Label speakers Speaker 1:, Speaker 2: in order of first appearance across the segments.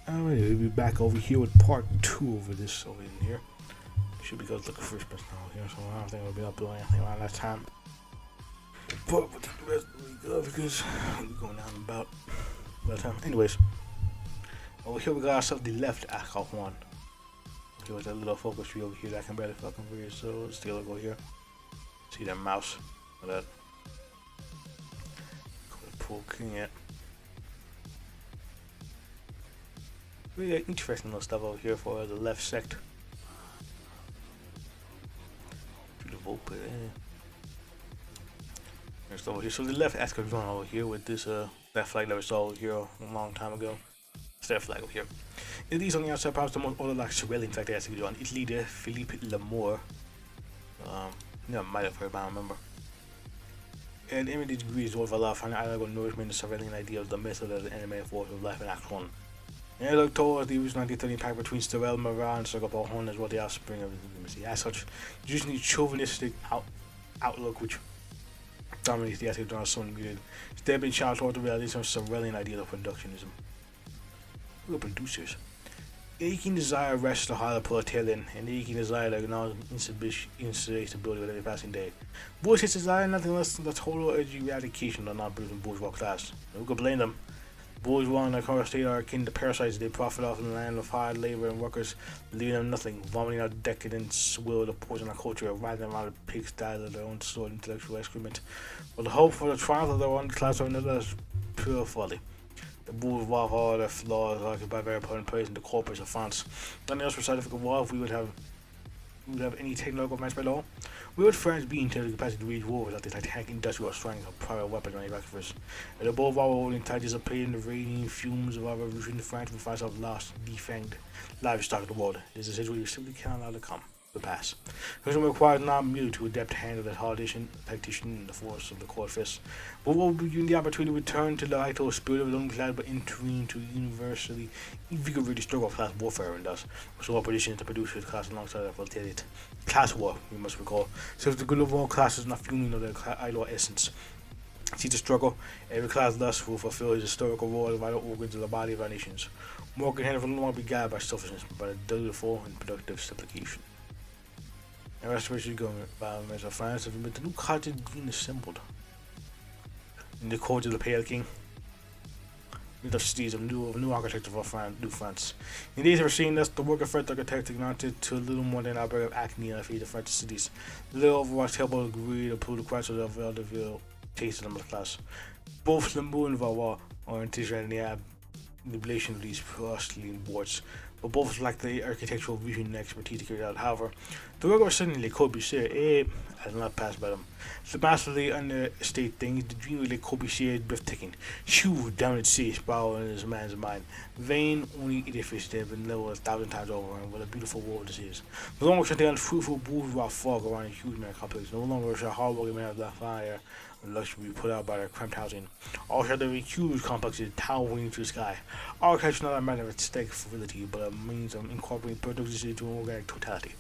Speaker 1: Alright, we'll be back over here with part 2 over this over in here. Should be good looking first person over here, so I don't think we'll be up doing anything around that time. But we'll do the rest of the week because we'll be going down about that time. Anyways, over here we got ourselves the left alcohol one. Here with that little focus tree over here that I can barely fucking read, so let's take a look over here. See that mouse with that. Pull king yet. Really interesting little stuff over here for the left sector. Beautiful, but next over here. So the left Escadron over here with this that flag that we saw over here a long time ago. It's that flag over here. And these on the outside perhaps the most orthodox civilian flag that Escadron. Its leader Philippe Lamour. Yeah, might have heard, but I don't remember. And in the degrees of a lot of analytical nourishment, the civilian idea of the method of the enemy force of life in action. And it looked towards the 1930 pact between Sturell, Marat, and Circle Horn as well the offspring of intimacy. As such, usually chauvinistic outlook which dominates the Escadron is so muted. Instead, being challenged toward the realities of Sturellian ideal of productionism. We're producers. The aching desire rests the heart of proletarian, and the aching desire to acknowledge instability with every passing day. Bourgeois desire nothing less than the total eradication of the non-brutal bourgeois class. Who could blame them? Bourgeois in the current state are akin to parasites. They profit off the land of hard labor and workers, leaving them nothing, vomiting out decadence, will to poison our culture, riding them out of pigsties of their own stored intellectual excrement. But the hope for the triumph of their one class of another is pure folly. The bourgeois, for all their flaws, occupy very important place in the corpus of France. Nothing else for scientific war if we would have any technological advance by law. Where would France be in terms of capacity to wage war without the titanic industrial strength of private weapons and manufacturers? And above all, holding tight dissipating the radiant fumes of our revolution, France would find itself lost, defanged, livestock of the world. This is a situation we simply cannot allow to come to pass. Because it requires not merely to adept hand of the politician, tactician, and the force of the court fist, but what would be the opportunity to return to the vital spirit of his own class, but entering to universally invigorated struggle of class warfare, and thus restore opposition to produce his class alongside the proletariat. Class war, we must recall, serves the good of all classes, not fueling of their idle essence. See the struggle, every class thus will fulfill his historical role as vital organs of the body of our nations. More can handle no longer be guided by selfishness, but by a dutiful and productive supplication. And restoration government by members of France have been the new cottage being assembled in the court of the Pale King. With the cities of new architecture for New France. In these we're seeing thus the work of French architects amounted to a little more than an outbreak of acne on the feet of French cities. The little overwatched table agreed to prove the crisis of vaudeville taste of the middle class. Both Limbourg and Valois are interested in the ablation of these porcelain boards, but both lack the architectural vision and expertise to carry it out. However, the work of certainly Le Corbusier has not passed by them. The masterly understate things, the dream of Le Corbusier is breathtaking. Huge down at sea, spiral in his man's mind. Vain only edifice that have been leveled 1,000 times over, and what a beautiful world this is. No longer shall the unfruitful bourgeois fog around a huge man complex. No longer shall hard-working men of the fire and luxury be put out by their cramped housing. All shall there be huge complexes towering to the sky. Architecture is not a matter of aesthetic frivolity, but a means of incorporating productivity into an organic totality.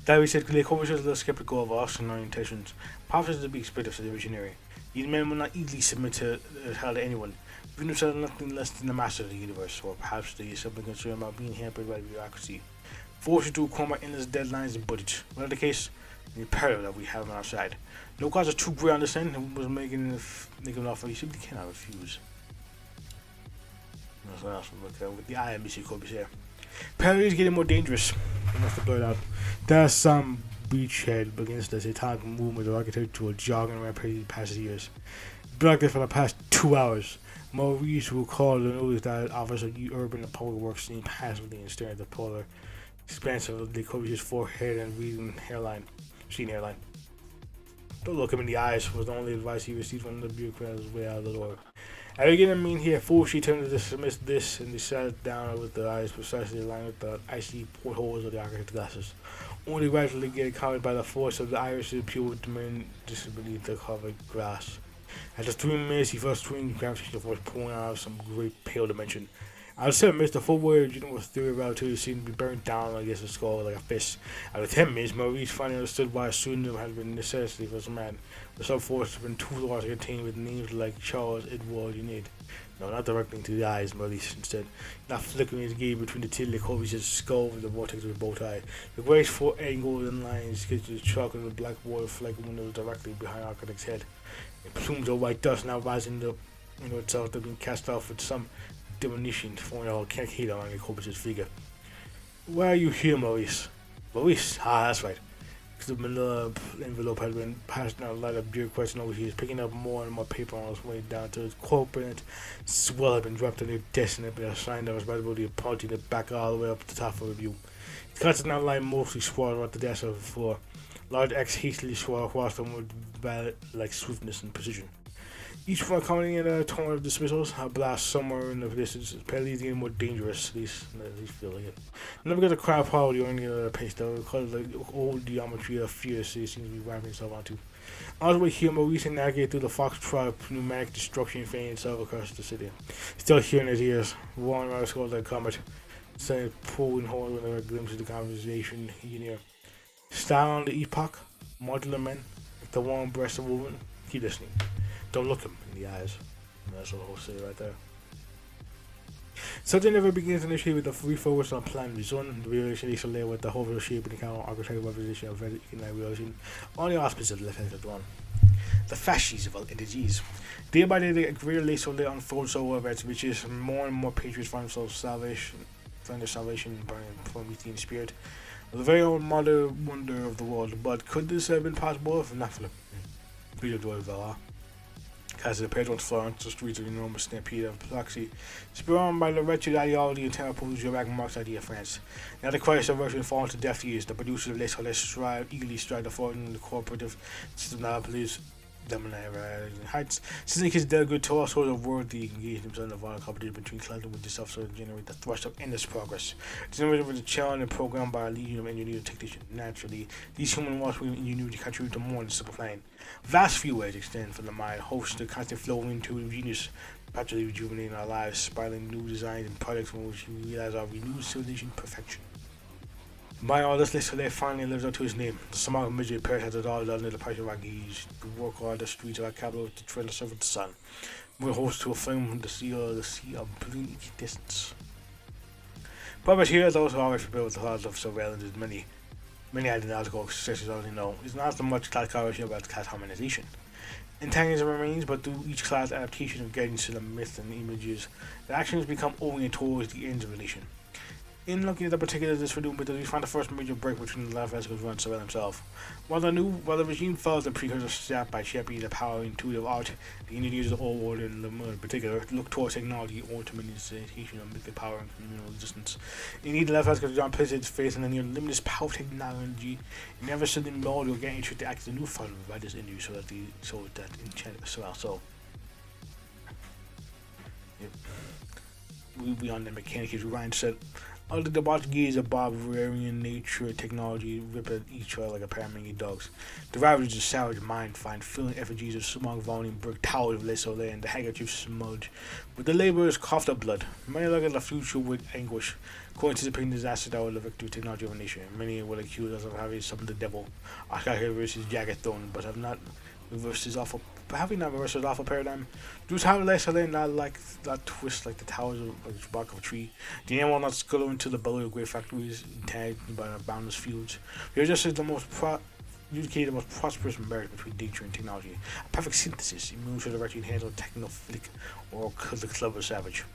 Speaker 1: That we said, Le Corbusier is a little skeptical of us and our intentions. Perhaps is to be expected of the visionary. These men will not easily submit to hell to anyone, even if they're nothing less than the master of the universe, or perhaps they are simply concerned about being hampered by bureaucracy, forced to acquire by endless deadlines and budgets. Whatever the case, the imperative that we have on our side. No cause is too great on this end, and was making an offer you simply cannot refuse. That's what else we look at with the IMBC Corbusier. Paris is getting more dangerous. We must have blurred out. There's some beachhead against the satanic movement of architectural jogging around the past years. Been like this for the past 2 hours. Maurice will call to notice that Office of Urban and Public Works seen passively and staring at the polar expanse of the Corbusier's forehead and receding hairline. Don't look him in the eyes was the only advice he received from the bureaucrat on his way out of the door. At the beginning, he had foolishly turned to dismiss this, and he sat down with the eyes precisely aligned with the icy portholes of the architect's glasses, only gradually getting covered by the force of the irises pure domain just beneath the covered grass. After 3 minutes, he felt strange gravitational force pulling out of some great pale dimension. I said, Mr. Fullwood, general theory of relativity seemed to be burnt down against the skull like a fist. After 10 minutes, Maurice finally understood why a pseudonym had been necessity for this man. The subforce had been too large to contain with names like Charles Edward Unit. No, not directly into the eyes, Maurice. Instead, not flickering his gaze between the tilly covers his skull with the vortex of his bow tie. The graceful angles and lines sketched the chalk of the black water flag windows directly behind Architect's head. Plumes of white dust now rising up into itself that being cast off with some diminution, forming a volcanic along the Cobus' figure. Why are you here, Maurice? Maurice? Ah, that's right. The manila envelope had been passed out a lot of beer question over here, picking up more and more paper on his way down to his corporate swell had been dropped on their desk and had been assigned that was about to pointing it back all the way up to the top of the review. His cuts now lying mostly sprawled around the desk of the floor. Large X hastily swore across them with ballet-like swiftness and precision. Each one coming in a tone of dismissals, a blast somewhere in the distance, apparently getting more dangerous, at least feel like it. Never get a crowd party or any other pace though, because the old geometry of fear seems to be wrapping itself onto. On his way here, Maurice navigated through the foxtrot pneumatic destruction fading itself across the city. Still hearing his ears, roaring around his skull like a comet, saying pulling horn whenever a glimpse of the conversation he near. Style on the epoch, modular men, like the warm breast of a woman, keep listening. Don't look him in the eyes. That's what I'll say right there. Something never begins initially with the refocus on plan reason, the realization is layer with the whole shape and the kind of architectural representation of economic relation on the auspices of the left hand of the one. The fasces of energies. Day by day, the greater lace of unfolds so events, which is more and more patriots find their salvation burning from within the spirit. The very own mother wonder of the world, but could this have been possible if not for the Peter Doyle Vela? As the Pedro's Florence, the streets of an enormous stampede of proxy, spurred on by the wretched ideology and terror posed Jacques Marx's idea of France. Now the Christ of Russian fallen to deaf ears, the producers of Les Soles eagerly strive to forward the cooperative system that police heights. Since his delegate to all sorts of worthy engaged himself in the violent competition between Clinton with itself so to generate the thrust of endless progress. Generated with a challenge and programmed by a legion of engineers and technicians. Naturally, these human wants with ingenuity contribute to more than simple planning. Vast freeways extend from the mind, host the constant flow into genius, perpetually rejuvenating our lives, spiraling new designs and projects from which we realize our renewed civilization perfection. By all this, Soleil finally lives up to his name. The small midget parrot has it all under the price of our gauge. To walk all the streets of our capital to tread the surface of the sun. We're host to a flame the sea of bleak distance. But here, those who always prepare with the thoughts of surveillance is many ideological successes already know. It's not so much class coverage about class harmonization. Antagonism remains, but through each class adaptation of getting to the myths and images, the actions become oriented towards the ends of the nation. In looking at the particulars of this renewed we find the first major break between the left as and Sorel himself. While the regime follows the precursor step by championing the power and intuitive art, the engineers of the old order in particular look towards technology or to manifestation of mythic power and communal existence. Indeed, the left has John places its faith in the near limitless power of technology, never sending Lord or getting to act as a new father by this energy so that enchanted Sorel. Yep. We on the mechanic, as Ryan said. All the debauched gaze of barbarian nature and technology rip at each other like a pair of mangy dogs. The ravagers of savage mind find filling effigies of small volume brick towers of Les Soleil and the handkerchiefs smudge. But the laborers coughed up blood. Many look at the future with anguish, co-anticipating disaster that will the victory of technology of a nation. Many will accuse us of having summoned the devil. Oscar versus Jagathon, but have not reversed his awful paradigm. Do have Les Soleil not like that twist like the towers of the bark of a tree? The animal not scuttle into the belly of great factories tagged by the boundless fields. We are just as the most educated, most prosperous marriage between nature and technology. A perfect synthesis, immune to the wretched hands of technophilic or the clever savage.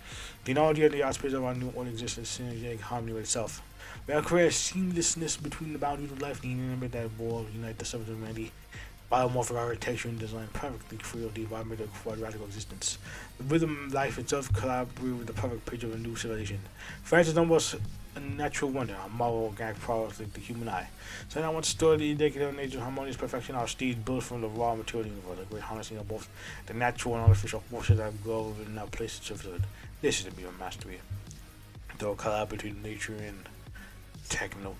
Speaker 1: Technology and the auspices of our new order exist in synergetic harmony with itself. We have created seamlessness between the boundaries of life and the environment that will unite the subject of humanity. Biomorphic architecture and design perfectly free of the environmental quadratical existence. The rhythm of life itself collaborates with the perfect picture of a new civilization. France is almost a natural wonder, a moral organic product like the human eye. So now, once stored the indicative of nature's harmonious perfection, our steed built from the raw material universe, a great harnessing of both the natural and artificial forces that grow and now place at surface of it. This is the mere mastery. The collaborative between nature and techno.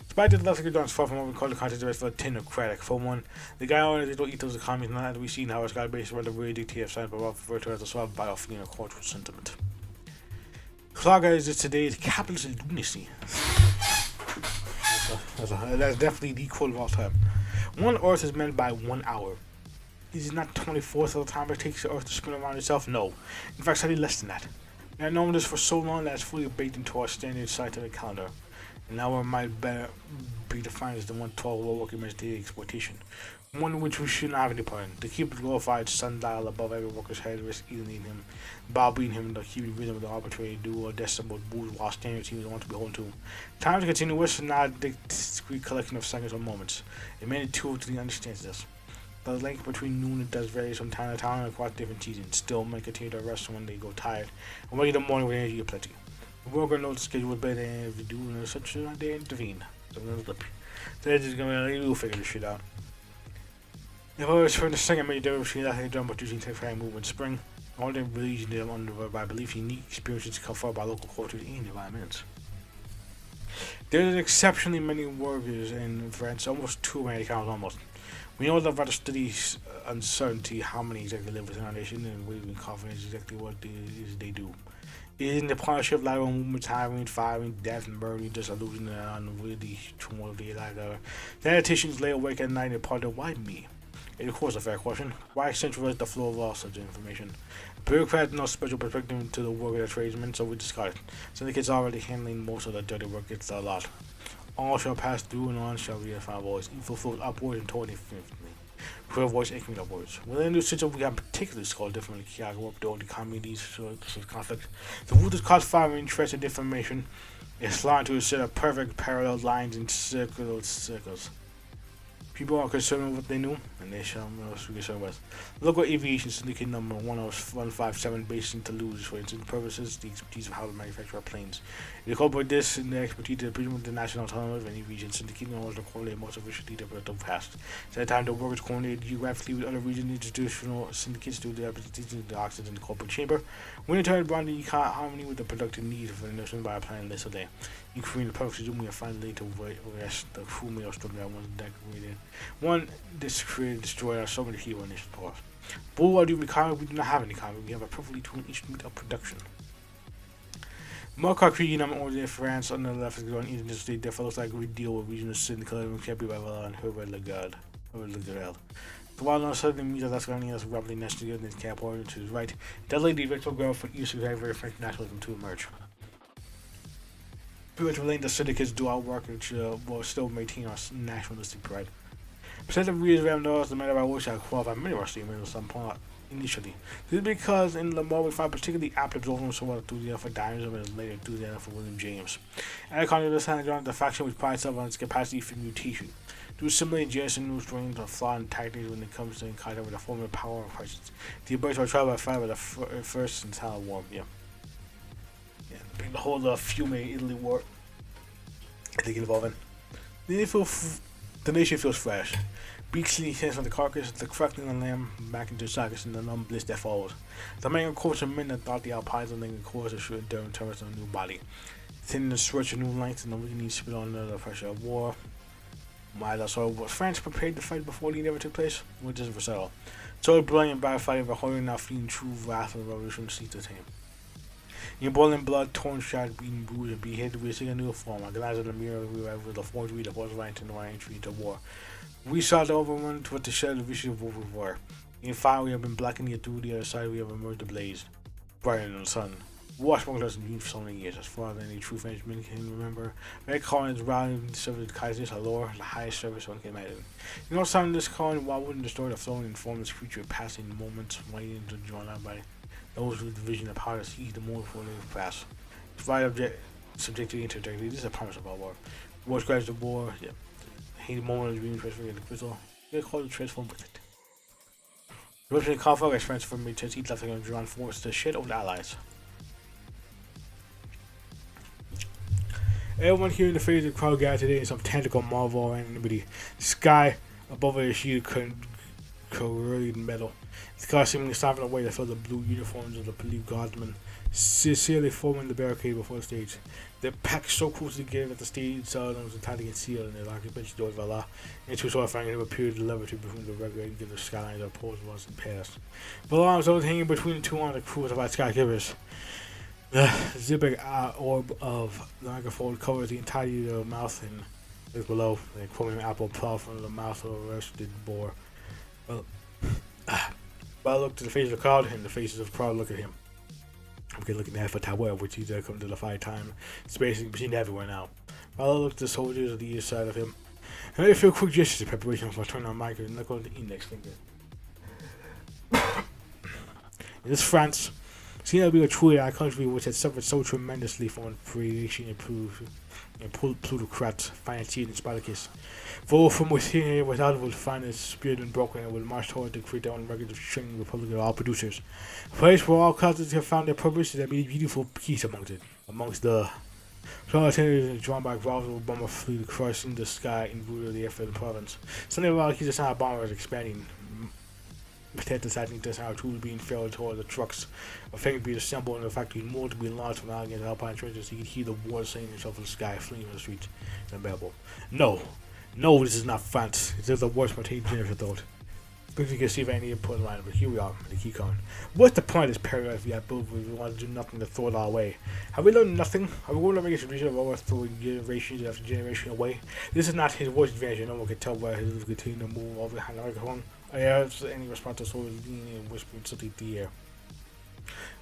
Speaker 1: Despite the left Escadron's far from what we call the context of a technocratic. For one, the guy on the ethos economy is not as we see now, it's got based around the very dictative science, but referred to as a sort of biofeeling or cultural sentiment. Clogger is today's capitalist lunacy. That's definitely the quote of all time. 1 Earth is meant by 1 hour. Is it not 24th of the time it takes the Earth to spin around itself? No. In fact, slightly less than that. We have known this for so long that it's fully baked into our standard scientific calendar. And now it might better be defined as the 112 working minutes daily exploitation. One which we should not have any part in. To keep the glorified sundial above every worker's head, risk alienating him, browbeating him, to keep rhythm of the arbitrary dual or decimal bourgeois standards he was want to beholden to. Time to continue is not a discrete collection of seconds or moments. A minute too to understands this. The length between noon and dusk varies from time to time and across different seasons. Still, men continue to rest when they go tired, and wake in the morning with energy aplenty. The worker knows the schedule better than if they do, and such a they intervene. So they're just gonna we'll figure this shit out. If I was for the second major difference between that and done but using temporary movement spring, all the religion them under by belief unique experiences conferred by local cultures and environments. There's exceptionally many workers in France, almost too many counts almost. We know that rather studies uncertainty how many exactly live within our nation and we in confidence exactly what it is they do. It is in the partnership of lateral movements, hiring, firing, death, and murdering, disillusion, and unwieldy turmoil of the like sanitations lay awake at night and ponder why me? It of course a fair question. Why centralize the flow of all such information? Bureaucrats no special perspective to the work of the tradesmen, so we discard it. Syndicates already handling most of the dirty work gets a lot. All shall pass through and on shall be a final voice. Evil flows upwards and toward infinitely. Clear voice echoing upwards. Within the situation we have particularly scored differently Chicago up to the communities sorts of conflict. The root is caused firing interest and defamation. It's sliding to a set of perfect parallel lines and circles. People are concerned with what they knew, and they shall be concerned with. Local aviation syndicate number 157 based in Toulouse for instance purposes, the expertise of how to manufacture planes. It incorporates this in the expertise of the National Autonomous and Aviation Syndicate in order to coordinate most efficiently the past. At that time, the workers coordinated geographically with other regional institutional syndicates to the representation of the oxygen in the corporate chamber. When it turned around, you can't harmony with the productive needs for the nation by applying less a day. You create the perfect system we are finally to rest the crew meal storm that was decorated. One, this created destroyed our so many hero initial parts. But what do we call we do not have any comment. We have a perfectly tuned instrument of production. More concrete I'm ordinary France on the left is going into the state that follows like we deal with regional syndicate and can't be by well and Herbert Lagarde. The while not suddenly means that that's going to rapidly nested in his camp order to his right, that lady eventual girl for Eastern very French nationalism to emerge. Pretty much the syndicates do our work which will still maintain our nationalistic pride. Besides the reasons we have noticed the matter by which I qualify many of our statements at some point initially. This is because in Lamar we find particularly apt absorption so much enthusiasm for dynamism and later enthusiasm for William James. And according to this hand, the faction which prides itself on its capacity for mutation. To assimilate James and new strains of flawed and tactics when it comes to contact with the former power of presence. The embrace our trial by fire by the first and silent war. Yeah, the whole Fiume Italy war. I think involving. The nation feels fresh. Beasley sends from the carcass, the crackling of the lamb back into the sockets and the numb bliss that follows. The man of course of men that thought the Alpines and the course of should endure in terms of a new body. Tending the stretch of new lengths and the weakening spit under the pressure of war. So was France prepared to fight before the never took place? Which is versatile. So brilliant by fighting for holding now feeling true wrath of the revolution seized the tame. In boiling blood, torn, shot, beaten, bruised, and beheaded, we see a new form. I glance in the mirror, we were with the forgery, the force right into our entry into war. We saw the overrun to what the shadow of vision of war. In fire, we have been blackening it through the other side, we have emerged ablaze, brighter than the sun. War sprung us in for so many years, as far as any true Frenchman can remember. Red Collins routing the service of Kaiser's allure, the highest service one can imagine. You know, something this calling, why wouldn't destroy the flowing and formless creature passing moments waiting to join out by those with the vision of power to seize the more before they pass. Right object subject to interjecting. This is a promise about war. War scratches the war, yeah. Hate the moment of dream transferring into crystal. They call it transform with it. The Russian conflict has transformed into each left against drawn force to shed over the allies. Everyone here in the face of the crowd gathered today in some tentacle marvel of anonymity. The sky above it is sheeted corroded metal. The car seemingly stopping away to fill the blue uniforms of the believed guardsmen, sincerely forming the barricade before the stage. They packed so close together that the stage seldom was entirely concealed in the occupation doors of Allah, and to saw Frank appeared the levity between the regular skylines of poles was and past. The alarms was hanging between the two on the crews of our skyscrapers. The zipping orb of the microphone covers the entirety of the mouth and is below. The chromium apple plow from the mouth of a arrested boar. Well, But I look to the face of the crowd, and the faces of the crowd look at him. We can look at the for Tower, which he's come to defy time, space, and seen everywhere now. But I look at the soldiers on the east side of him, and I feel quick gestures of preparation for turning on Michael and look on the index finger. In this France, seen to be a truly our country which had suffered so tremendously from creation and plutocrats, financiers, and Spartacus. For from within it, without would find its spirit and broken and would march toward to create their own record of stringing republic of all producers. A place where all classes have found their purpose and there be beautiful peace amongst the solitary drawn by growl bomber fleet crossing the sky in route of the airfield province. Suddenly while the sound bomber was expanding, deciding this how tools being filled toward the trucks, a thing being assembled in the factory, more to be launched from out against Alpine trenches. He could hear the war saying himself in the sky, fleeing from the streets. It's unbearable. No, this is not France. This is the worst Martine Jennifer thought. Because you can see if any important line, but here we are, the key cone. What's the point of this paragraph we have built if we want to do nothing to throw it all away? Have we learned nothing? Are we going to make a tradition of overthrowing generations after generation away? This is not his worst advantage, no one can tell by his continue to move over behind the microphone. I have any response to sort of leaning and whispering something in the air.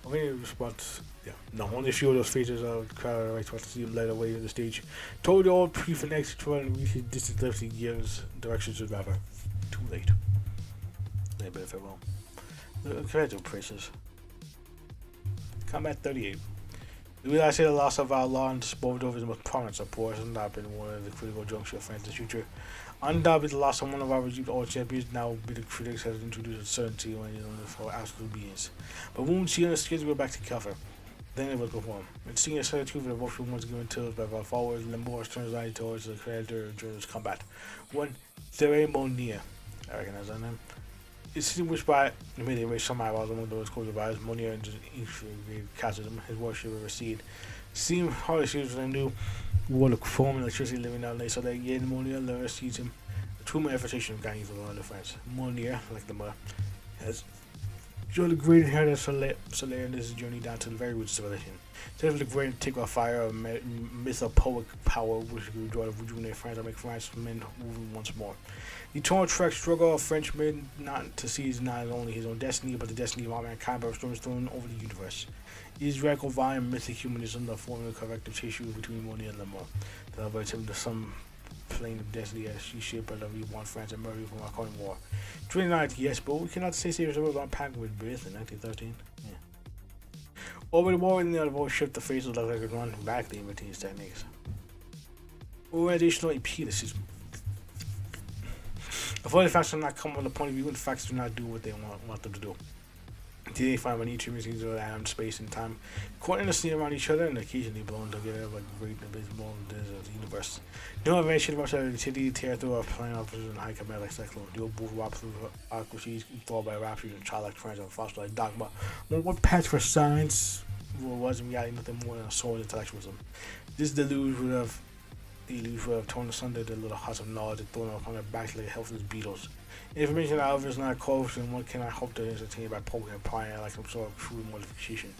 Speaker 1: Any response? Yeah. No, only a few of those faces of the crowd I to see him led away to the stage. Told the old prefect to try and reach his distant left he gives directions to the driver. Too late. They better farewell. Congratulations, princess. Combat 38. The real I say the loss of our law and disposed of his most prominent support has not been one of the critical juncture of France's future. Undoubtedly, the loss of one of our regime's old champions now be the critics has introduced uncertainty when it only for absolute beings. But when we see on the skids go back to cover, then it was performed. And seeing a certitude of what once given to us by our followers, Lemore turns eye towards the creditor during this combat. One ceremony, I recognize that name. It's distinguished by immediately raised some eyeballs among those close advised, Monier and Cassidim, his worship of recede. Seemed hardly serious when they knew what a form and electricity living out, and they saw that again Monier never sees him. A true manifestation of guiding for the land of France. Monier, like the mother, has shown the great inheritance Soleil in this journey down to the very roots of civilization. Instead of the great take of fire of mythopoeic power which would draw to rejuvenate France and make France men moving once more. The eternal trek struggle of Frenchmen not to seize not only his own destiny, but the destiny of all mankind by storms thrown over the universe. It is radical volume mythic humanism, the formula corrective tissue between Monet and Lemore, that elevates him to some plane of destiny as she shaped by the reborn France and Murray from our current war. 29, yes, but we cannot say serious about packing with birth in 1913. Yeah. Over the war, in the other war, shift the face of the Escadron back the imitation techniques. Organizational appeal. Avoid the facts do not come from the point of view, and facts do not do what they want them to do. They find when each machines of atom, space, and time coordinating around each other and occasionally blown together like great invisible of the universe. No invention of our utility tear through our planet officers and high command like cyclone. No bourgeois autocracies fall by rapture and childlike trends of fossilized dogma. One patch for science was in reality nothing more than a sword of intellectualism. This deluge would have torn asunder the little huts of knowledge and thrown upon their backs like helpless beetles. Information, however, is not cold, and one cannot hope to entertain by poking and prying like some sort of crude modification.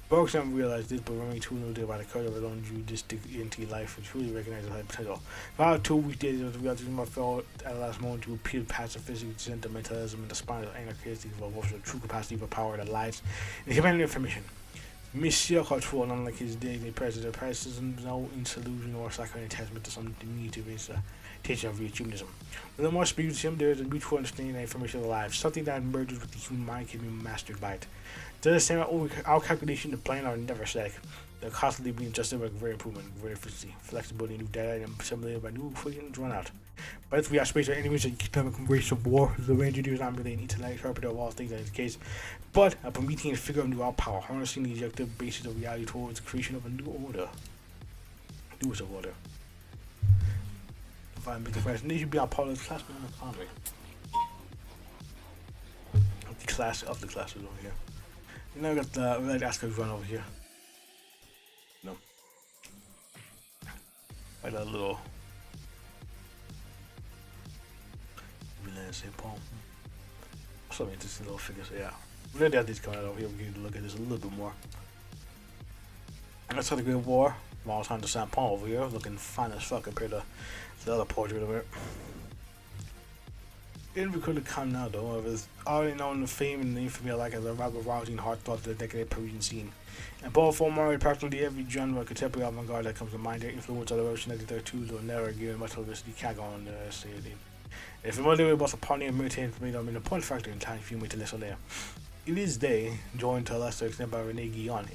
Speaker 1: Bergson realized this, but remaining too limited by the courage of his own judistic entity life and truly recognized his potential. About 2 weekdays of the realization I felt at the last moment to repeal pacifistic sentimentalism and the spinal anarchistic of the true capacity for power that lies in the human information. Monsieur Couture, unlike his daily president, practices no illusion or sacred attachment to some diminutive teaching of humanism. When the more speaks to him, there is a mutual understanding that information of life, something that merges with the human mind can be mastered by it. To understand our calculation, the plan are never static. They're constantly being adjusted by great improvement, great efficiency, flexibility, new data, and assimilated by new equations run out. But if we are space or enemies and economic race of war, the range is not really an intellect interpreter of all things in this case, but a Promethean figure of new power, harnessing the objective basis of reality towards the creation of a new order. Newest of order. If I make the friends, they should be our part of the class in the economy. Of the classes over here. You know, I got the Red Escadron over here. No. Like that little St. Paul. Some interesting little figures, so yeah. We're gonna have these coming out over here. We can look at this a little bit more. And that's how the Great War. Miles Hunter St. Paul over here, looking fine as fuck compared to the other portrait over here. It would could have come now though. It was already known the fame and the infamy alike as a rather rousing heartthrob to the decade Parisian scene. And both former practically every genre of contemporary avant-garde that comes to mind, their influence on the Russian 1932 will never given much publicity can't go on the city. If familiar with both the pioneer military made them in a point factor in time few to lesser layer. In this day, joined to a lesser extent by Rene Guillon,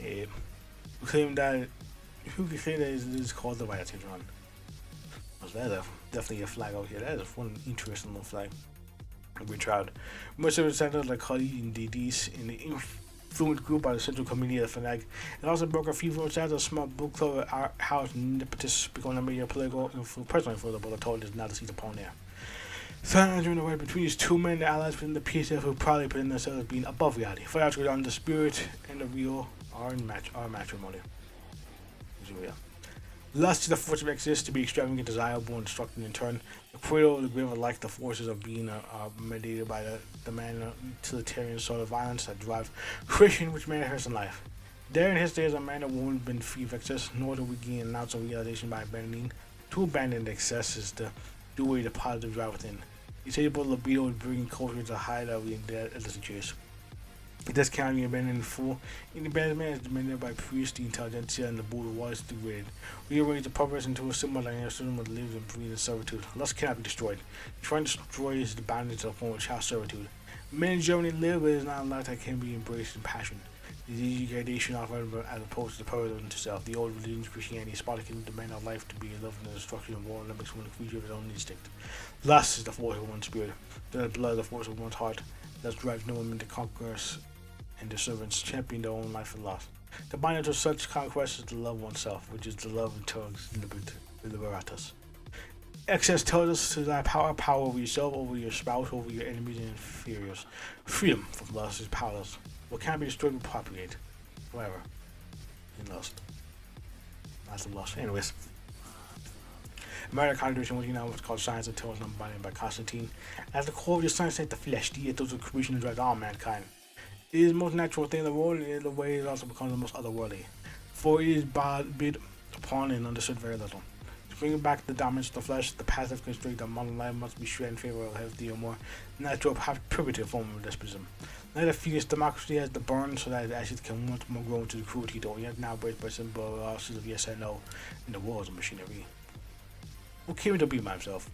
Speaker 1: who claimed that who could say that this is called the White Escadron. Well, that's definitely a flag out here. That is one interesting little flag. We tried. Most of the centers like Kali and DDs in the influenced group by the Central Committee of the FNAG. It also broke a few votes out of a small book club house and nepotists become a major political personal influence, but told us not to see the pawn there. Silence during the way between these two men, the allies within the PSF who probably put in themselves as being above reality. For out on the spirit and the real are in matrimony. Lust is the force that exists to be extravagant, desirable, and destructive in turn. The cradle of the grave are like the forces of being are mediated by the man utilitarian sort of violence that drives Christian which manifests in life. There in his days a man or woman been free of excess, nor do we gain an ounce of realization by abandoning. To abandon excess is to do away the positive drive within. It's able libido is bringing culture to a high level in that it doesn't chase. It does count the abandoned in full. In the abandonment is demanded by priest, the intelligentsia, and the bourgeois is degraded. Rearrange the purpose into a similar dynamic system that lives and breathes in servitude. Lust cannot be destroyed. Trying to destroy is the boundary to the form of child servitude. Men in Germany live, but it is not a life that can be embraced in passion. The degradation offered as opposed to the power of self. The old religions, Christianity, Spartan demand of life to be loved in the destruction of war Olympics when the creature of his own instinct. Lust is the force of one's spirit. The blood is the force of one's heart. That drives no woman to conquerors and the servants champion their own life for lost. The binder to such conquest is to love oneself, which is the love in terms liberatus. Excess tells us to thy power over yourself, over your spouse, over your enemies and inferiors. Freedom from lust is powerless. What can be destroyed will propagate. However, in lust. That's a lust. Anyways. American contribution was what's called Science and Tales Number by Constantine. As the core of your science ain't the flesh, the ethos of creation that drives all mankind. It is the most natural thing in the world, and in the way it also becomes the most otherworldly. For it is bid upon and understood very little. To bring back the dominance of the flesh, the passive constraint of modern life must be shred in favor of a healthier, more natural, primitive form of despotism. Neither fierce democracy has the burn so that its ashes can once more grow into the cruelty that we have now embraced by simple losses of yes and no in the wars of machinery. Who came to be by himself?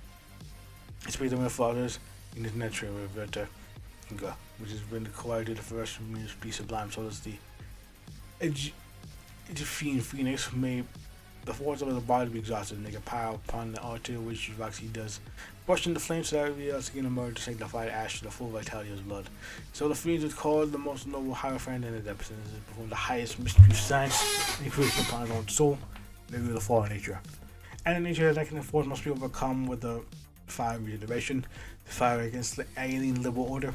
Speaker 1: It's based on the fathers in his natural reverter. Which has been collided the first means be sublime, so as the Egyptian phoenix may the force of the body be exhausted, and they can pile upon the altar which Roxy does, brushing the flames so that it else can emerge to sanctify ash to the full vitality of his blood. So the phoenix is called the most noble hierophant in the depths, and is performed the highest mystery of science and creation upon his own soul, maybe the fallen nature. And the nature that can force must be overcome with the fire of regeneration, the fire against the alien liberal order.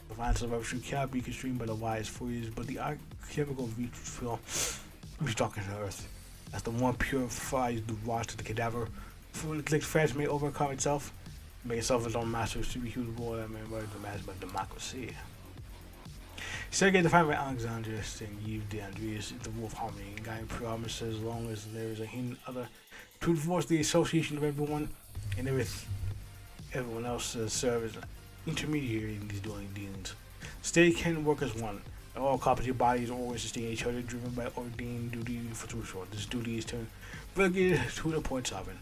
Speaker 1: The violence of revolution cannot be constrained by the wise furies, but the alchemical restocking the earth. As the one purifies the rot of the cadaver, for the France may overcome itself, make itself its own master of superhuman war that may emerge the master of democracy. Sergei defined by Alexander and Yves de Andreas the wolf harmony, and guiding promises as long as there is a hint other to enforce the association of everyone and everyone else serve as an intermediary in these dealings. State can work as one. All cooperative bodies always sustain each other, driven by ordained duty for truth. This duty is turned relegated to the point sovereign.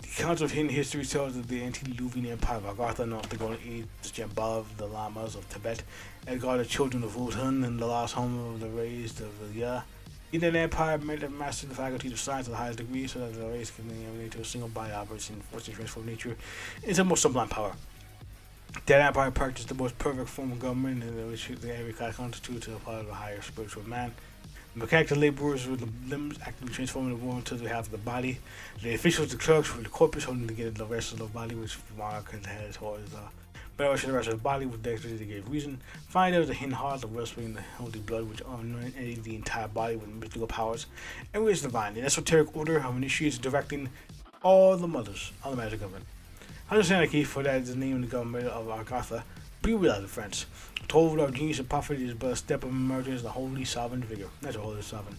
Speaker 1: The accounts of hidden history tells that the Antediluvian Empire of Agartha, north the Golden Age, the Jambal, the Lamas of Tibet, Edgar, the children of Wuhan, and the lost home of the raised of the Ya. In that empire, made have mastered the faculties of science to the highest degree, so that the race can relate to a single body operates in force to transform nature into a more sublime power. That empire practiced the most perfect form of government in which every class constitutes a part of a higher spiritual man. The mechanical laborers with the limbs actively transforming the world until they have the body. The officials, the clerks with the corpus holding together the rest of the body, which monarch had towards the better the rest of the body with dexterity they gave reason. Finally, there was a hidden heart, the wellspring, the holy blood, which anointed the entire body with mystical powers, and was divine, an esoteric order of initiates directing all the mothers, all the magic government. Understand the key for that is the name of the government of Agartha, Be real, friends. Told our genius and prophet is but a step of emergence as the holy sovereign figure. That's a holy sovereign.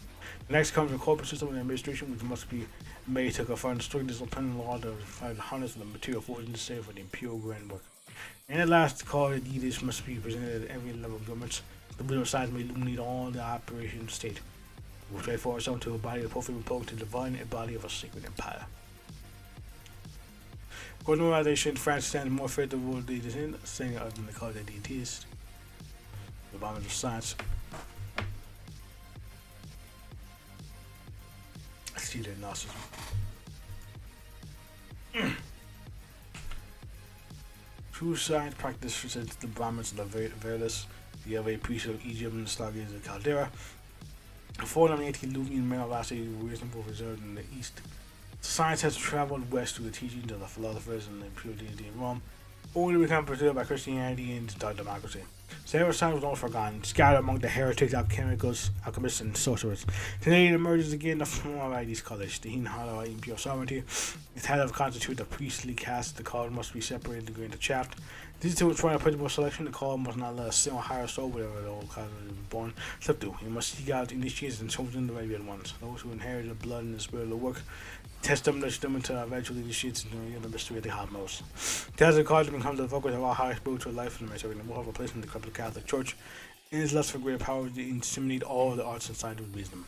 Speaker 1: Next comes the corporate system and administration, which must be made to confront the strictest independent law to find the harness of the material forces necessary for the imperial grand work. And at last, the call of leaders must be presented at every level of government. The wisdom of science may illuminate all the operations of the state. We will transform ourselves to a body of perfect repose to the divine body of a sacred empire. According to organization, France stands more favorable to the saying other than the cause of the atheist. The environment of science. See their narcissism. True science practice presents the Brahmins and the Vedas, the other priest of Egypt and the Stargazers of Caldera. The 418 Luvian male last reasonable preserved in the east. Science has traveled west through the teachings of the philosophers and the pure deity in Rome, only to become preserved by Christianity and democracy. Several science was almost forgotten, scattered among the heretics, alchemists, and sorcerers. Today it emerges again the form of these colors, the Hinhala impure sovereignty. Its head of constitute the priestly caste, the call must be separated to gain the shaft. These two trying to principal selection, the call must not let a single higher soul, whatever the old cause is born, slip through. You must seek out initiates and chosen the regular ones, those who inherit the blood and the spirit of the work. Test them, nurture them until eventually initiates into the mystery of the cosmos. Test the cause to become the focus of our high spiritual life and the will have a place in the Catholic Church. In its lust for greater power to inseminate all the arts and science with wisdom.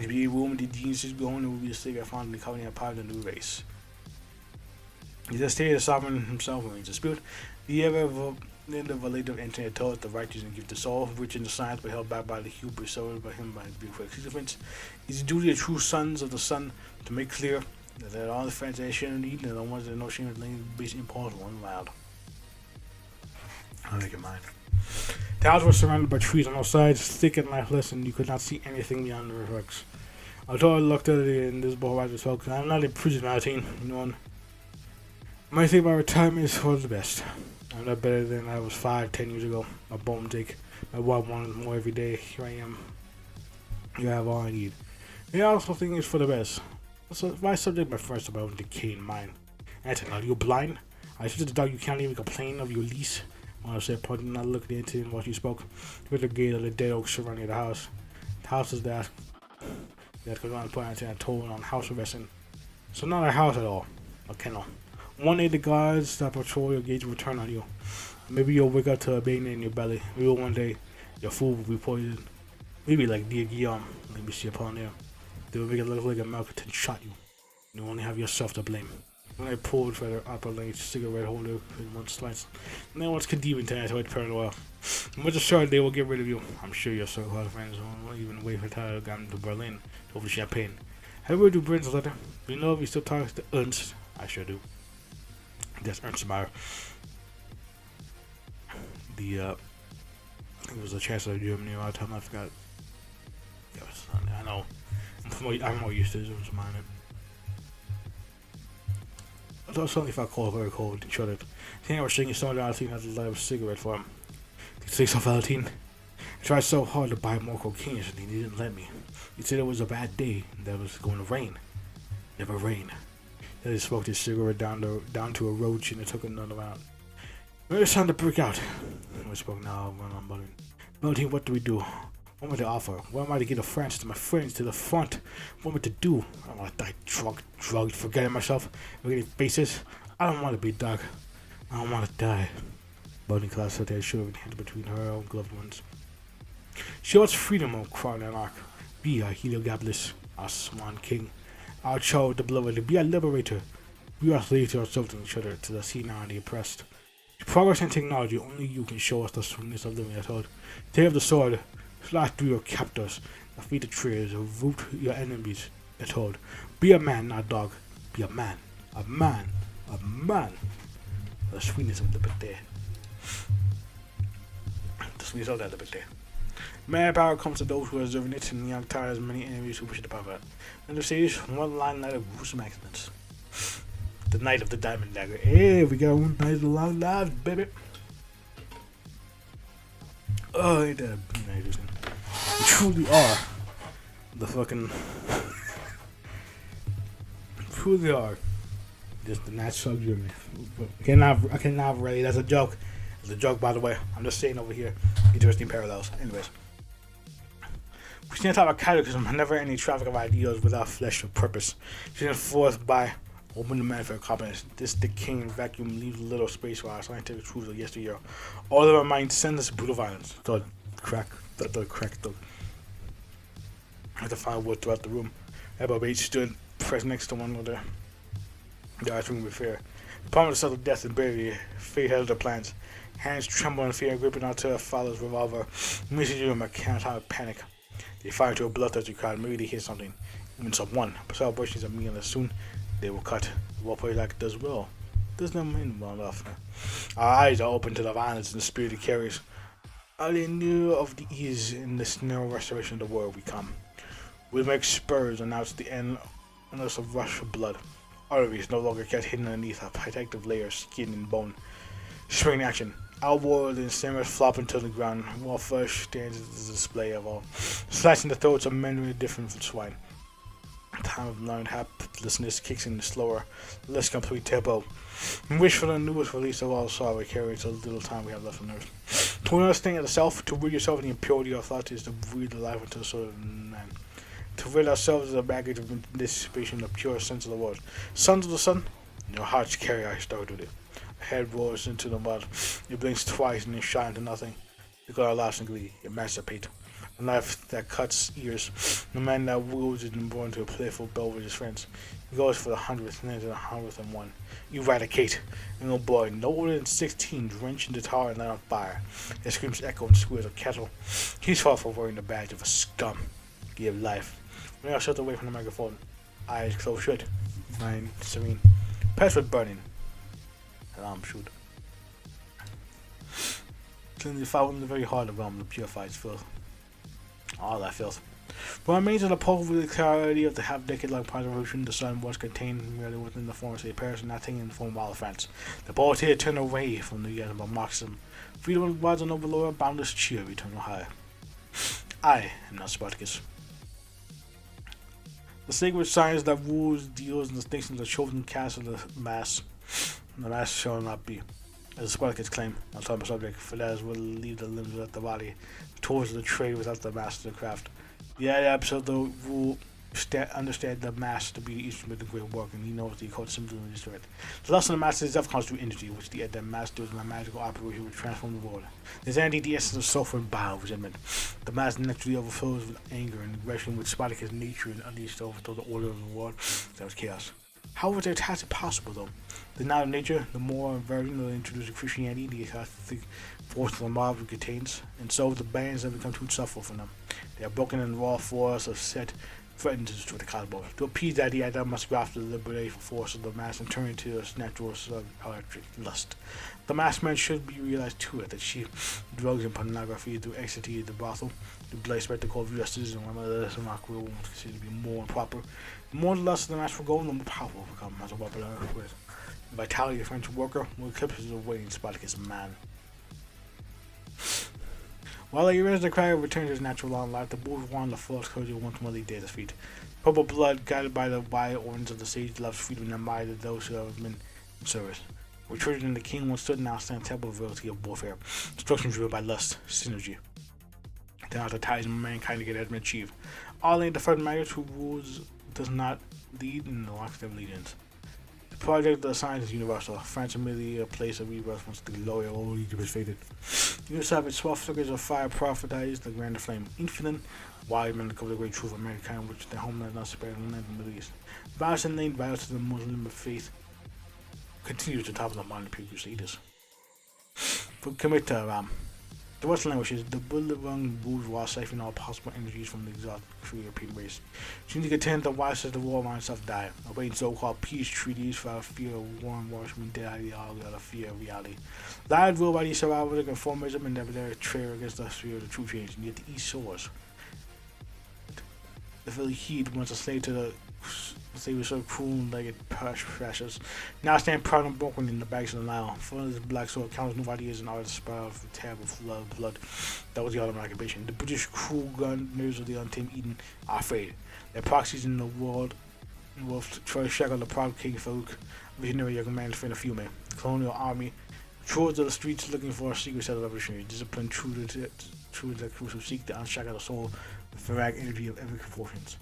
Speaker 1: To be a woman, the geniuses beyond will be the savior found in the covenant of power of the new race. He has stated the sovereign himself when he dispute. The ever relative entity told the righteous and give the soul, rich in the science but held back by the hubris sold by him by the beautiful existence. It is the duty of true sons of the sun to make clear that all the friends that shouldn't eat and the ones that no shame of laying base impulse one loud. I'll make it mine. The house was surrounded by trees on all sides, thick and lifeless, and you could not see anything beyond the rocks. Although I looked at it in this ball as well, because I'm not in prison 19, you know. My thing about retirement is for the best. I'm not better than I was 5-10 years ago. My bones ache. My wife wanted more every day. Here I am. You have all I need. The also thing is for the best. So my subject, my first about my own decaying mind. Answer, are you blind? I said to the dog you can't even complain of your lease. When I said, pardon, not looking into it while you spoke. With the gate of the dead oak surrounding the house. The house is that goes on to put a toll on house arresting. So not a house at all. A kennel. One day the guards that patrol your gates will turn on you. Maybe you'll wake up to a baby in your belly. Maybe one day your food will be poisoned. Maybe like dear Guillaume, maybe see upon there. They will make it look like a malcontent shot you. You only have yourself to blame. When I pulled for their upper length cigarette holder in one slice, no one's condemning to anti-white paranoia. I'm much assured they will get rid of you. I'm sure your so-called friends won't even wait for time to get to Berlin to open champagne. Have you read Britain's letter? Do you know if he still talks to Ernst? I sure do. That's Ernst Meyer. It was the Chancellor of Germany around the time I forgot. I know. I'm more used to this. It was mine. I thought suddenly felt cold, very cold, and shuddered. I think I was drinking someone down had to light a cigarette for him. He said so, Valentine. I tried so hard to buy more cocaine, and he didn't let me. He said it was a bad day, and that it was going to rain. Never rain. Then he smoked his cigarette down to a roach, and it took another out. Maybe it's time to break out. I spoke now, when I'm muttering. Valentine, what do we do? What am I to offer? What am I to get to France, to my friends, to the front? What am I to do? I don't want to die drugged, forgetting myself, looking at faces. I don't want to be dog. I don't want to die. Building class said they should have been hit between her own gloved ones. She wants freedom, O crown anarch. Be our Heliogabalus, our swan king, our child, the beloved, be our liberator. We are slaves to ourselves and each other, to the senile and the oppressed. Progress and technology, only you can show us the sweetness of living, I told. Take up the sword, slash through your captors, defeat the traitors, root your enemies, I told. Be a man, not a dog. Be a man. A man. A man. The sweetness of liberty. The sweetness of that liberty. Man power comes to those who are deserving it, and young tires many enemies who wish to power. And the stage, one line night of gruesome accidents. The night of the diamond dagger. Hey, we got one night of the long lives, baby. Oh, ain't that amazing? We truly are the fucking. Truly are just the natural German. I cannot really. That's a joke. It's a joke, by the way. I'm just saying over here, interesting parallels. Anyways, we stand on top of catechism, never any traffic of ideals without flesh or purpose. She's enforced by open demand for competence. This decaying vacuum leaves little space for our scientific truths of yesteryear. All of our minds send us brutal violence. Thud, crack, thud, crack, thud. I had to find wood throughout the room. Above 8 stood pressed next to one another. Their eyes ringing with fear. The promise of death and burial. Fate held their plans. Hands tremble in fear, gripping onto their father's revolver. Immediately in a catatonic panic. They fire into a bloodthirsty crowd. Maybe they hear something. Even someone. But celebrations are meaningless. Soon they will cut. The war plays like does well. Does them mean well enough. Our eyes are open to the violence and the spirit it carries. Are they knew of the ease in this narrow restoration of the world we come? We make spurs announce the end unless a rush of blood. Arteries no longer kept hidden underneath a protective layer of skin and bone. Spring action. Outward and simmers flopping to the ground, while flesh stands as a display of all. Slicing the throats of men really different from swine. Time of learned helplessness kicks in the slower, less complete tempo. And wish for the newest release of all sorrow we carry so little time we have left on earth. To understand the self, to rid yourself of the impurity of thought is to breathe the life into the soul of man. To rid ourselves of the baggage of anticipation of the pure sense of the world. Sons of the sun, your hearts carry our story to it. A head roars into the mud. It blinks twice and then shines to nothing. You got our laughs and glee, emancipate. A knife that cuts ears. The man that wields it and born to a playful bell with his friends. He goes for the 100th and ends at 101. Eradicate. And little boy, no older than 16, drenched in the tar and lit on fire. His screams echo and squeals of cattle. He's far from wearing the badge of a scum. Give life. When I shut away from the microphone, eyes closed shut, mind serene, password burning, alarm shoot. Cleanly found in the very heart of realm, the purified filth. All that filth. What remains of the pulvery clarity of the half-decade-long preservation, the sun was contained merely within the former state of Paris and nothing in the form of all of France. The poet here turned away from the animal Marxism. Freedom was an overlord, boundless cheer, eternal high. I am not Spartacus. The sacred science that rules, deals, and distinctions the chosen cast of the mass. The mass shall not be. As Spartacus claimed, on some subject, for that is will leave the limbs without the body, the tools of the trade without the master of the craft. The absolute rule understand the mass to be the instrument of great work, and he knows the occult symbols in this right. The lesson of the master itself comes through energy, which the master does in a magical operation which transforms the world. There's energy, the essence of sulfur and bile resentment. The mass naturally overflows with anger and aggression, which Spartacus' nature and unleashed to overthrow the order of the world. That was chaos. How was their task possible, though? The knowledge of nature, the more version of introducing Christianity, the Catholic force of the mob it contains, and so the bands have become too insufferable for them. They are broken and raw force of set threatened to destroy the cosmos. To appease that, the idea must graft the liberating force of the mass and turn into its natural electric lust. The mass man should be realized too that cheap drugs and pornography through ecstasy, the brothel, the bloody spectacle of justice, and one of the mock will considered to be more improper. The more the lust of the mass for gold, the more powerful will become as a weapon of earth with. The vitality of French worker will eclipse the waiting Spartacus man. While he raised the cry of return to his natural long life, the bourgeois and the false courage once more laid at his feet. Purple blood, guided by the wide organs of the sage, loves freedom and mind of those who have been in service. Retreated in the king once stood now stand temple virility of warfare, destruction driven by lust, synergy. Then out the ties of mankind to get has been achieved. All ain't the first matters who rules does not lead in the lockstep allegiance. The project of the science is universal. France immediately a place of rebirth once the glory of old Egypt is faded. You have its 12 flickers of fire prophesize the grander flame. Infinite, wise men discover the great truth of mankind, which their homeland is not spared in the land of the Middle East. Violence and named violence to the Muslim faith continues to topple the modern people crusaders. Commit to the Western languages, the Bolivarian bourgeois siphon all possible energies from the exotic free European race. Seem to contend the wisest of war minds self die, obeying so-called peace treaties for fear of war and washing dead ideology out of fear of reality. Lied ruled by these survivors of conformism and never their trade against the spirit of true change, and yet the East soars. The very heat once a slave to the they were so cruel-legged precious. Now stand proud and broken in the banks of the Nile. For this black soil counts new ideas and artists spiral for terrible blood. That was the Ottoman occupation. The British cruel gunners of the untamed Eden are afraid. Their proxies in the world will try to shackle the proud King Farouk, visionary young man friend of Fiume. The colonial army Trolls of the streets looking for a secret set of revolutionary discipline, true to the who seek the unshackle the soul, the farag energy of every proportions.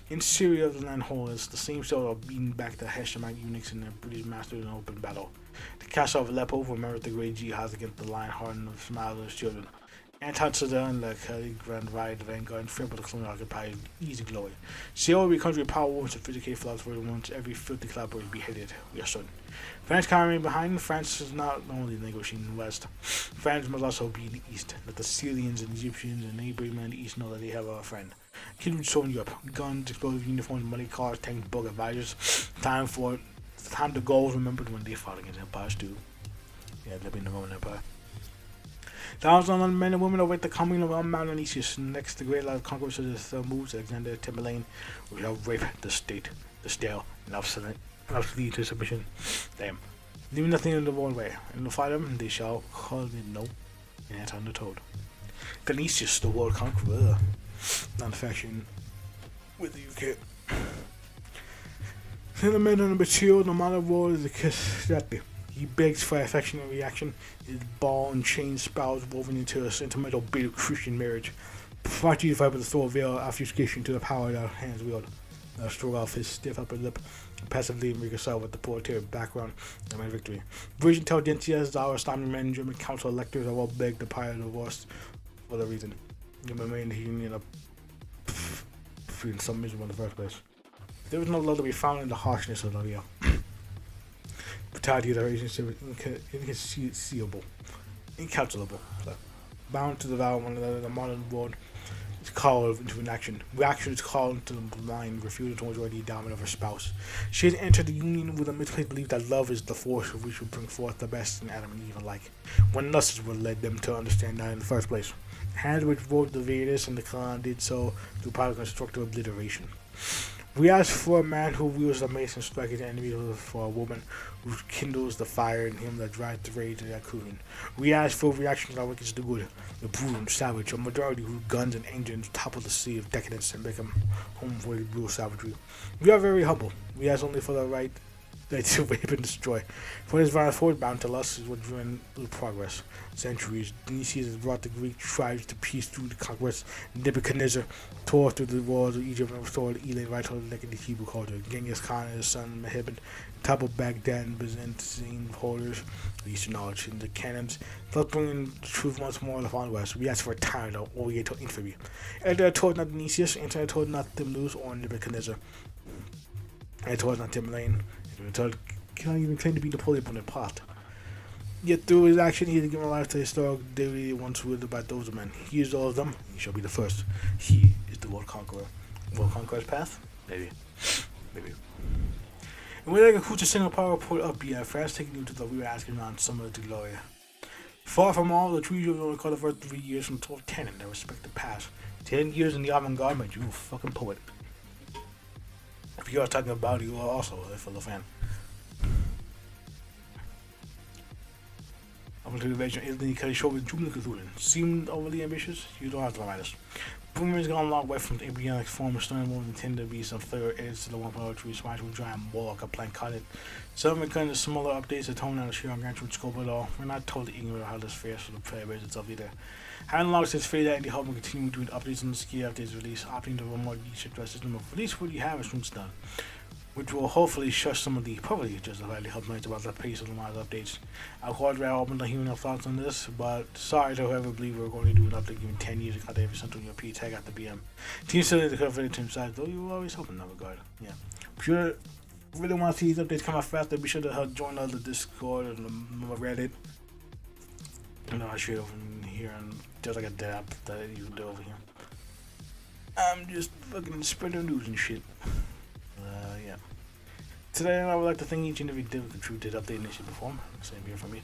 Speaker 1: In Syria, the land holders, the same sort of beating back the Hashemite eunuchs and their British masters in open battle. The castle of Aleppo remembered the great jihad against the lion hardened of Ismail's children. Anti-Saddam, the Khalid Grand Ride, the Vanguard, and Fred, the colonial occupied easy glory. Syria will be a country of power and sophisticated philosophers once every filthy collaborator is beheaded. We are certain. France can't remain behind. France is not only negotiating in the West. France must also be in the East. Let the Syrians and Egyptians and neighboring men in the East know that they have a friend. Kids would show in Europe. Guns, explosive uniforms, money, cars, tanks, bug advisors. Time to go. Remembered when they fought against empires too. Yeah, they'll be in the Roman Empire. Thousands of men and women await the coming of Mount Anicius. Next, the great line of conquerors of the third moves, Alexander Timberlane, will shall rape the state, the stale, and obsolete to submission. Them. Leaving nothing in the wrong way. And to fight them, they shall call it no, and that's undertold. Anicius, the world conqueror, non-faction with the UK. Sentiment on the material, no matter what is the kiss that day. He begs for affection and reaction, his ball and chain spouts woven into a sentimental bit of Christian marriage. Fight you fight with a sword veil obfuscation to the power that hands wield. Stroke off his stiff upper lip, passively reconcile with the proletariat background and my victory. British intelligentsia, our Islamic men, German council electors are all begged to pile divorce for the reason. You remain the union of in some miserable in the first place. There was no love to be found in the harshness of the real. Brutality of the relationship is incalculable. So, bound to the vow of one another, the modern world is called into an action. Reaction is called into the mind, refusal to enjoy the endowment of her spouse. She has entered the union with a misplaced belief that love is the force which will bring forth the best in Adam and Eve alike, when lust would led them to understand that in the first place. Hands which wrote the Vedas and the Quran did so through product constructive obliteration. We ask for a man who wields the mace and strikes his enemies, for a woman who kindles the fire in him that drives the rage of that cooling. We ask for reactions that wicked to good, the brutal and savage, a majority whose guns and engines topple the sea of decadence and make them home for the brutal savagery. We are very humble. We ask only for the right to rape and destroy. For this violence forward bound to us is what driven with progress. Centuries, Dionysius has brought the Greek tribes to peace through the conquest. Nebuchadnezzar tore through the walls of Egypt and restored Elam right to the naked Hebrew culture. Genghis Khan and his son Mehmed toppled Baghdad and Byzantine holders of Eastern knowledge in the cannons, thus bringing the truth once more upon West. We ask for a time or we get to infamy. Enter told not Dionysius, enter told not Thymlus or Nebuchadnezzar. And told not Timberlane. Cannot even claim to be Napoleon Bonaparte. Yet through his action, he has given life to historic dignity once wielded by those men. He is all of them. He shall be the first. He is the world conqueror. World conqueror's path? Maybe. And we're like a Kucha single power report up France taking you to the rear asking on summer to glory. Far from all, the trees will only call the first 3 years from 1210 in their respective past. 10 years in the avant-garde made you a fucking poet. If you are talking about it, you are also a fellow fan. Up until the invasion of Italy, Kelly showed with jubilant conclusion. Seemed overly ambitious? You don't have to remind us. Boomer has gone a long way from the embryonic form of stern more than tend to be some flavor edits to the 1.0 response will dry and more like a plank content. Some of kind of smaller updates that tone down the sheer gargantuan scope at all. We're not totally ignorant of how this fares for the player base itself either. Having long since faded out and help and continue doing updates on the ski updates release, opting to a more niche address system of release what you have as soon as done, which will hopefully shush some of the probably justifiably complaints about the pace of the model updates. I'll quite rather open to hearing your thoughts on this, but sorry to whoever believe we're going to do an update given 10 years ago every cent on your P tag at the BM. Team still to cover it to himself, though you were always hoping in that regard. Yeah. If you really want to see these updates come out faster, be sure to join the Discord and the Reddit. You know, I share over here and just like a dab that you can do over here. I'm just fucking spreading news and shit. Yeah. Today, I would like to thank each and every dev contributor updating this shit before. Same here from me.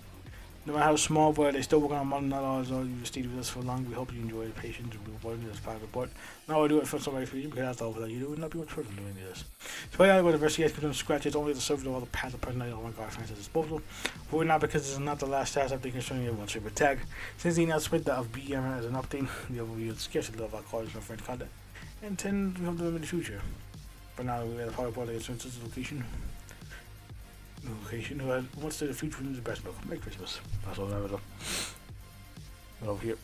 Speaker 1: No matter how small, but they still working on modern knowledge. All you stayed with us for long. We hope you enjoy the patience and rewarding this part report. Now I do it for somebody for you because that's all that you do. Would not be much further than doing this. So I go to France Escadron scratch. It's only the server of all the paths of personality of our France's disposal. But we're not because this is not the last task update concerning everyone's favorite tag. Since the announcement of BM as an update, we have reviewed scarcely of our cars and French content, and tend to have them in the future. For now, we have a power report against this location. Okay, you know what? What's the future is the best milk? Merry Christmas. That's all I ever do. Over here.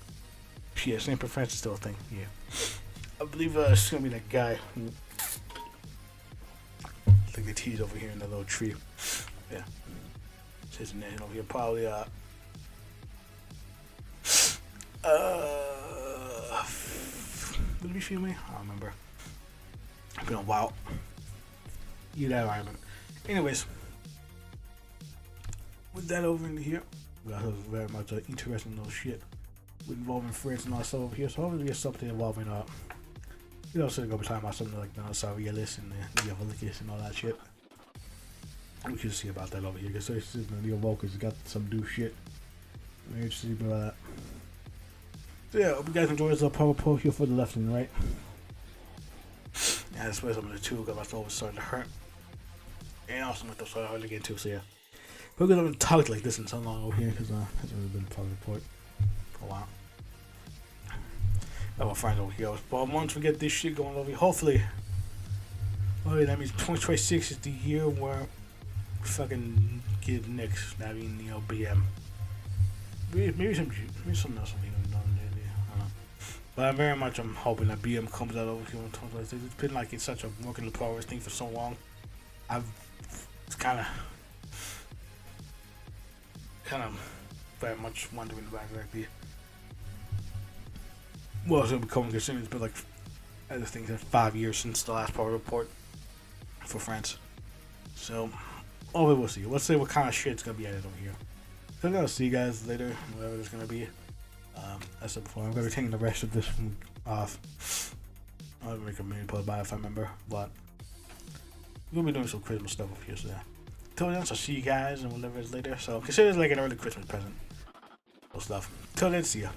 Speaker 1: Yeah, St. France is still a thing. Yeah. I believe it's gonna be that guy who. Like the T's over here in the little tree. Yeah. His name over here. Probably, Did we feel me? I don't remember. It's been a while. You that I remember. Anyways. With that over in here, that was very much interesting little shit involving France and all that stuff over here. So hopefully we get something involving you know, so we're gonna be talking about something like Neo-Surrealist and Neo-Volicus and all that shit. We can see about that over here because the Neo-Vocus got some new shit. I'm interested about that. So yeah, hope you guys enjoy this little power pull here for the left and right. Yeah, that's where some of the two got my soul was starting to hurt. And also with the so hard to get into, so yeah. We're gonna talk like this in so long over here because hasn't really been part of the report for a while. I'll find over here. But once we get this shit going over here, hopefully, oh yeah, that means 2026 is the year where we fucking get next. I mean, you know, BM. Maybe something else will be done. Maybe I don't know. But I'm hoping that BM comes out over here in 2026. It's been like it's such a work in progress thing for so long. It's kind of very much wondering about exactly what it's going to become, considering it's been like, I just think that 5 years since the last power report for France. So, we'll see. Let's see what kind of shit it's going to be added over here. So I'm going to see you guys later, whatever it's going to be. As I said before, I'm going to be taking the rest of this one off. I'll make a mini post by if I remember, but we'll be doing some Christmas stuff over here, so yeah. Till then, so see you guys and whatever is later. So consider it like an early Christmas present. Stuff. Till then, see ya.